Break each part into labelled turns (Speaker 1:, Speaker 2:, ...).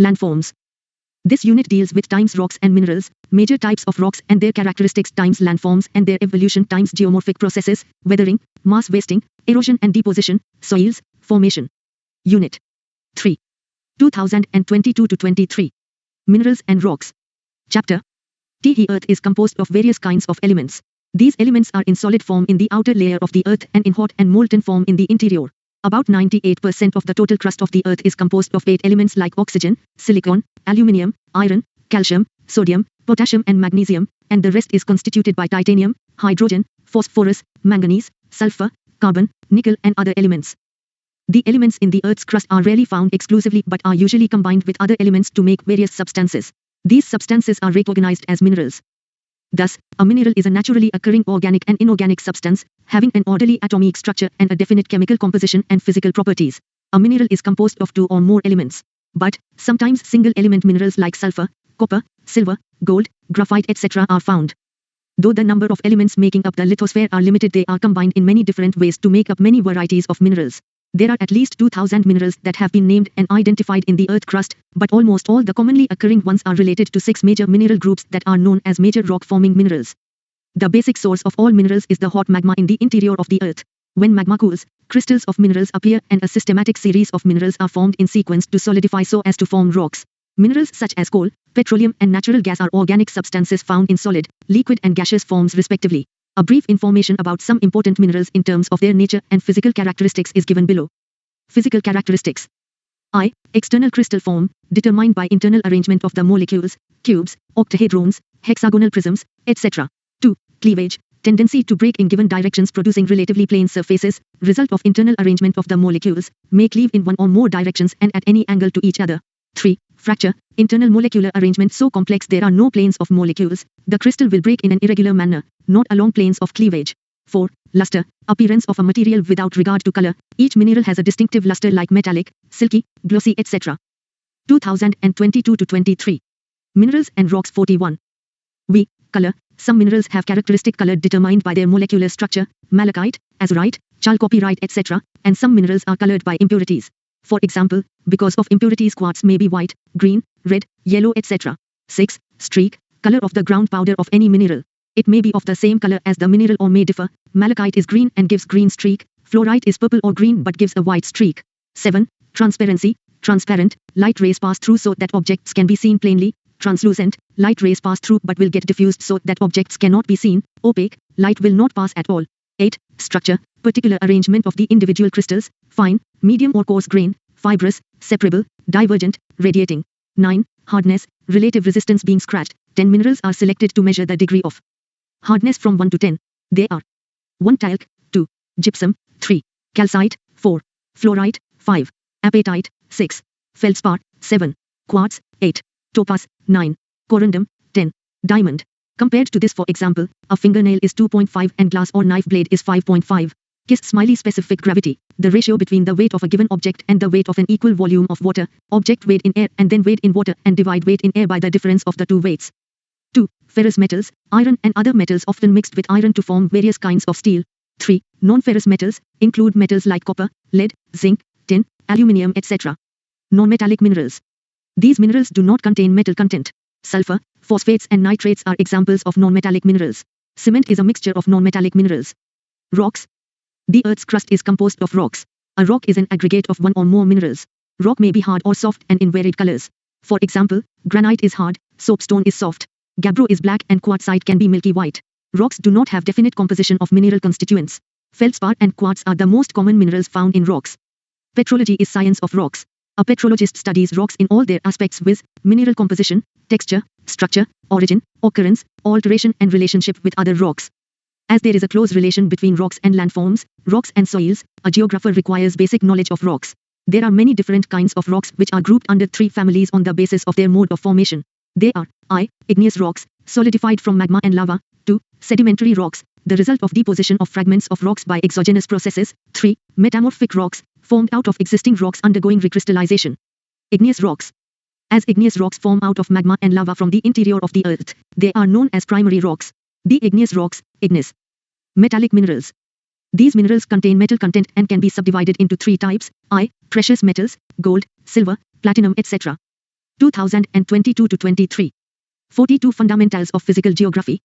Speaker 1: Landforms. This unit deals with times rocks and minerals, major types of rocks and their characteristics times landforms and their evolution times geomorphic processes, weathering, mass wasting, erosion and deposition, soils, formation. Unit 3. 2022-23. Minerals and rocks. Chapter. The Earth is composed of various kinds of elements. These elements are in solid form in the outer layer of the Earth and in hot and molten form in the interior. About 98% of the total crust of the Earth is composed of 8 elements like oxygen, silicon, aluminium, iron, calcium, sodium, potassium and magnesium, and the rest is constituted by titanium, hydrogen, phosphorus, manganese, sulfur, carbon, nickel and other elements. The elements in the Earth's crust are rarely found exclusively but are usually combined with other elements to make various substances. These substances are recognized as minerals. Thus, a mineral is a naturally occurring organic and inorganic substance, having an orderly atomic structure and a definite chemical composition and physical properties. A mineral is composed of 2 or more elements. But, sometimes single-element minerals like sulfur, copper, silver, gold, graphite etc. are found. Though the number of elements making up the lithosphere are limited, they are combined in many different ways to make up many varieties of minerals. There are at least 2,000 minerals that have been named and identified in the Earth crust, but almost all the commonly occurring ones are related to 6 major mineral groups that are known as major rock-forming minerals. The basic source of all minerals is the hot magma in the interior of the Earth. When magma cools, crystals of minerals appear and a systematic series of minerals are formed in sequence to solidify so as to form rocks. Minerals such as coal, petroleum and natural gas are organic substances found in solid, liquid and gaseous forms respectively. A brief information about some important minerals in terms of their nature and physical characteristics is given below. Physical characteristics. I. External crystal form, determined by internal arrangement of the molecules, cubes, octahedrons, hexagonal prisms, etc. 2. Cleavage, tendency to break in given directions producing relatively plane surfaces, result of internal arrangement of the molecules, may cleave in one or more directions and at any angle to each other. 3. Fracture, internal molecular arrangement so complex there are no planes of molecules, the crystal will break in an irregular manner, not along planes of cleavage. 4. Luster, appearance of a material without regard to color, each mineral has a distinctive luster like metallic, silky, glossy etc. 2022-23. Minerals and rocks 41. Color, some minerals have characteristic color determined by their molecular structure, malachite, azurite, chalcopyrite etc., and some minerals are colored by impurities. For example, because of impurities quartz may be white, green, red, yellow etc. 6. Streak, color of the ground powder of any mineral. It may be of the same color as the mineral or may differ. Malachite is green and gives green streak, fluorite is purple or green but gives a white streak. 7. Transparency, transparent, light rays pass through so that objects can be seen plainly. Translucent, light rays pass through but will get diffused so that objects cannot be seen. Opaque, light will not pass at all. 8. Structure, particular arrangement of the individual crystals, fine, medium or coarse grain, fibrous, separable, divergent, radiating. 9. Hardness, relative resistance being scratched. 10 minerals are selected to measure the degree of hardness from 1 to 10. They are 1. Talc, 2. Gypsum, 3. Calcite, 4. Fluorite, 5. Apatite, 6. Feldspar, 7. Quartz, 8. Topaz, 9. Corundum, 10. Diamond. Compared to this, for example, a fingernail is 2.5 and glass or knife blade is 5.5. Kiss smiley specific gravity, the ratio between the weight of a given object and the weight of an equal volume of water, object weight in air and then weight in water and divide weight in air by the difference of the two weights. 2. Ferrous metals, iron and other metals often mixed with iron to form various kinds of steel. 3. Non-ferrous metals, include metals like copper, lead, zinc, tin, aluminium etc. Non-metallic minerals. These minerals do not contain metal content. Sulfur, phosphates and nitrates are examples of non-metallic minerals. Cement is a mixture of non-metallic minerals. Rocks. The Earth's crust is composed of rocks. A rock is an aggregate of one or more minerals. Rock may be hard or soft and in varied colors. For example, granite is hard, soapstone is soft. Gabbro is black and quartzite can be milky white. Rocks do not have definite composition of mineral constituents. Feldspar and quartz are the most common minerals found in rocks. Petrology is science of rocks. A petrologist studies rocks in all their aspects viz. Mineral composition, texture, structure, origin, occurrence, alteration and relationship with other rocks. As there is a close relation between rocks and landforms, rocks and soils, a geographer requires basic knowledge of rocks. There are many different kinds of rocks which are grouped under 3 families on the basis of their mode of formation. They are I. Igneous rocks, solidified from magma and lava. 2. Sedimentary rocks, the result of deposition of fragments of rocks by exogenous processes. 3. Metamorphic rocks, formed out of existing rocks undergoing recrystallization. Igneous rocks. As igneous rocks form out of magma and lava from the interior of the Earth, they are known as primary rocks. The igneous rocks, igneous. Metallic minerals. These minerals contain metal content and can be subdivided into 3 types, I. Precious metals, gold, silver, platinum etc. 2022 to 23. 42 Fundamentals of Physical Geography.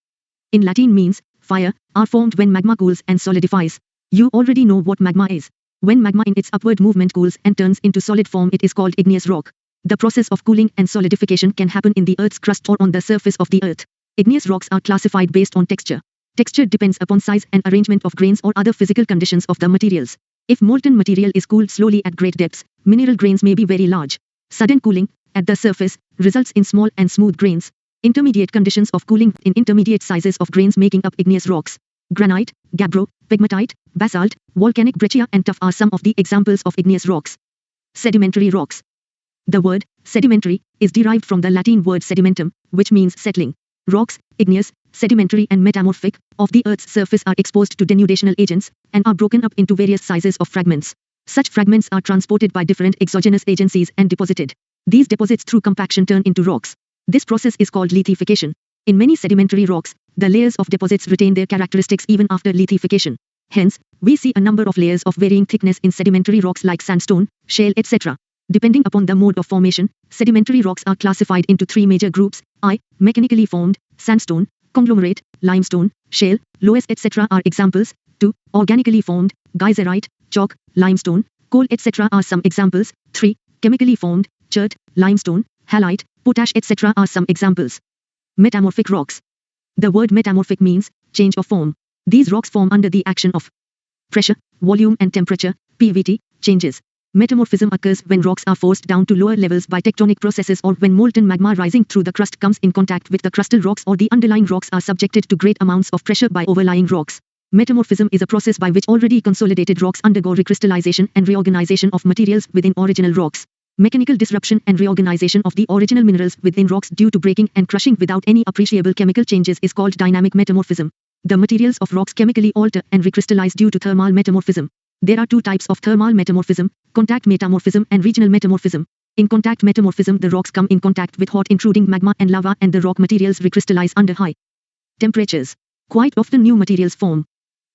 Speaker 1: In Latin means, fire, are formed when magma cools and solidifies. You already know what magma is. When magma in its upward movement cools and turns into solid form, it is called igneous rock. The process of cooling and solidification can happen in the Earth's crust or on the surface of the Earth. Igneous rocks are classified based on texture. Texture depends upon size and arrangement of grains or other physical conditions of the materials. If molten material is cooled slowly at great depths, mineral grains may be very large. Sudden cooling, at the surface, results in small and smooth grains. Intermediate conditions of cooling in intermediate sizes of grains making up igneous rocks. Granite, gabbro, pegmatite, basalt, volcanic breccia and tuff are some of the examples of igneous rocks. Sedimentary rocks. The word sedimentary is derived from the Latin word sedimentum, which means settling. Rocks, igneous, sedimentary and metamorphic, of the Earth's surface are exposed to denudational agents, and are broken up into various sizes of fragments. Such fragments are transported by different exogenous agencies and deposited. These deposits through compaction turn into rocks. This process is called lithification. In many sedimentary rocks, the layers of deposits retain their characteristics even after lithification. Hence, we see a number of layers of varying thickness in sedimentary rocks like sandstone, shale, etc. Depending upon the mode of formation, sedimentary rocks are classified into three major groups: I. Mechanically formed, sandstone, conglomerate, limestone, shale, loess etc. are examples. 2. Organically formed, geyserite, chalk, limestone, coal etc. are some examples. 3. Chemically formed, chert, limestone, halite, potash etc. are some examples. Metamorphic rocks. The word metamorphic means change of form. These rocks form under the action of pressure, volume and temperature, PVT, changes. Metamorphism occurs when rocks are forced down to lower levels by tectonic processes or when molten magma rising through the crust comes in contact with the crustal rocks or the underlying rocks are subjected to great amounts of pressure by overlying rocks. Metamorphism is a process by which already consolidated rocks undergo recrystallization and reorganization of materials within original rocks. Mechanical disruption and reorganization of the original minerals within rocks due to breaking and crushing without any appreciable chemical changes is called dynamic metamorphism. The materials of rocks chemically alter and recrystallize due to thermal metamorphism. There are two types of thermal metamorphism: contact metamorphism and regional metamorphism. In contact metamorphism, the rocks come in contact with hot intruding magma and lava and the rock materials recrystallize under high temperatures. Quite often new materials form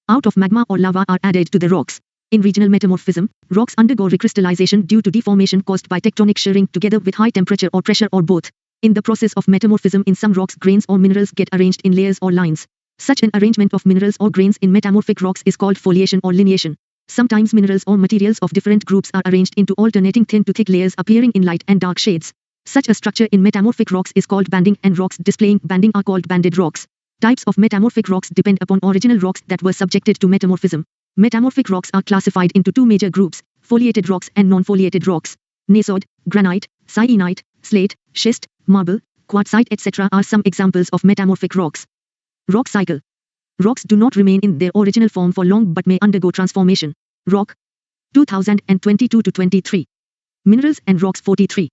Speaker 1: out of magma or lava are added to the rocks. In regional metamorphism, rocks undergo recrystallization due to deformation caused by tectonic shearing together with high temperature or pressure or both. In the process of metamorphism in some rocks, grains or minerals get arranged in layers or lines. Such an arrangement of minerals or grains in metamorphic rocks is called foliation or lineation. Sometimes minerals or materials of different groups are arranged into alternating thin to thick layers appearing in light and dark shades. Such a structure in metamorphic rocks is called banding, and rocks displaying banding are called banded rocks. Types of metamorphic rocks depend upon original rocks that were subjected to metamorphism. Metamorphic rocks are classified into two major groups: foliated rocks and non-foliated rocks. Ncert, granite, syenite, slate, schist, marble, quartzite etc. are some examples of metamorphic rocks. Rock cycle. Rocks do not remain in their original form for long but may undergo transformation. Rock. 2022 to 23. Minerals and rocks 43.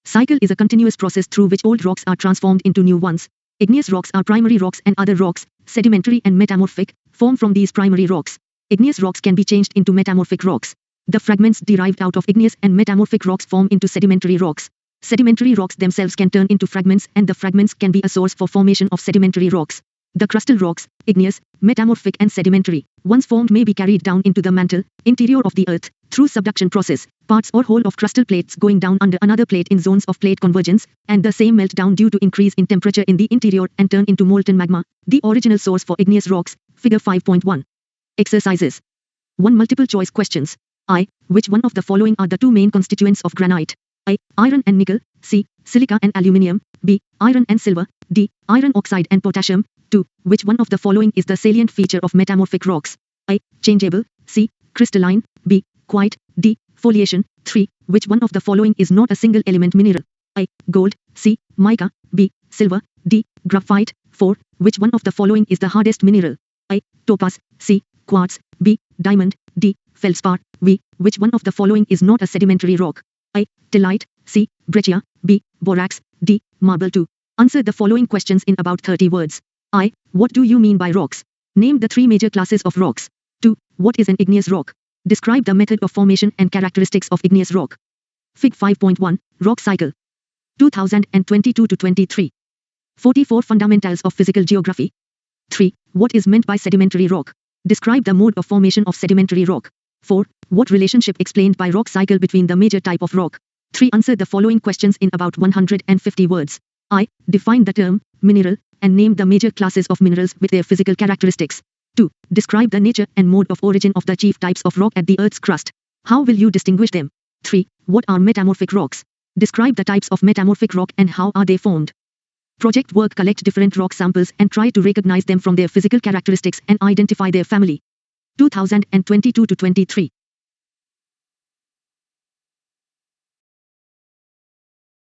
Speaker 1: Cycle is a continuous process through which old rocks are transformed into new ones. Igneous rocks are primary rocks and other rocks, sedimentary and metamorphic, form from these primary rocks. Igneous rocks can be changed into metamorphic rocks. The fragments derived out of igneous and metamorphic rocks form into sedimentary rocks. Sedimentary rocks themselves can turn into fragments, and the fragments can be a source for formation of sedimentary rocks. The crustal rocks, igneous, metamorphic and sedimentary, once formed may be carried down into the mantle, interior of the earth, through subduction process, parts or whole of crustal plates going down under another plate in zones of plate convergence, and the same melt down due to increase in temperature in the interior and turn into molten magma, the original source for igneous rocks. Figure 5.1. Exercises. 1. Multiple choice questions. I. Which one of the following are the two main constituents of granite? A. Iron and nickel. C. Silica and aluminium. B. Iron and silver. D. Iron oxide and potassium. 2. Which one of the following is the salient feature of metamorphic rocks? A. Changeable. C. Crystalline. B. Quiet. D. Foliation. 3. Which one of the following is not a single element mineral? A. Gold. C. Mica. B. Silver. D. Graphite. 4. Which one of the following is the hardest mineral? A. Topaz. C. Quartz. B. Diamond. D. Feldspar. V. Which one of the following is not a sedimentary rock? A. Tellite. C. Breccia. B. Borax. D. Marble. 2. Answer the following questions in about 30 words. I. What do you mean by rocks? Name the three major classes of rocks. 2. What is an igneous rock? Describe the method of formation and characteristics of igneous rock. Fig 5.1. Rock cycle. 2022 to 23. 44 Fundamentals of Physical Geography. 3. What is meant by sedimentary rock? Describe the mode of formation of sedimentary rock. 4. What relationship explained by rock cycle between the major type of rock? 3. Answer the following questions in about 150 words. I. Define the term mineral and name the major classes of minerals with their physical characteristics. 2. Describe the nature and mode of origin of the chief types of rock at the Earth's crust. How will you distinguish them? 3. What are metamorphic rocks? Describe the types of metamorphic rock and how are they formed. Project work: collect different rock samples and try to recognize them from their physical characteristics and identify their family. 2022 to 23.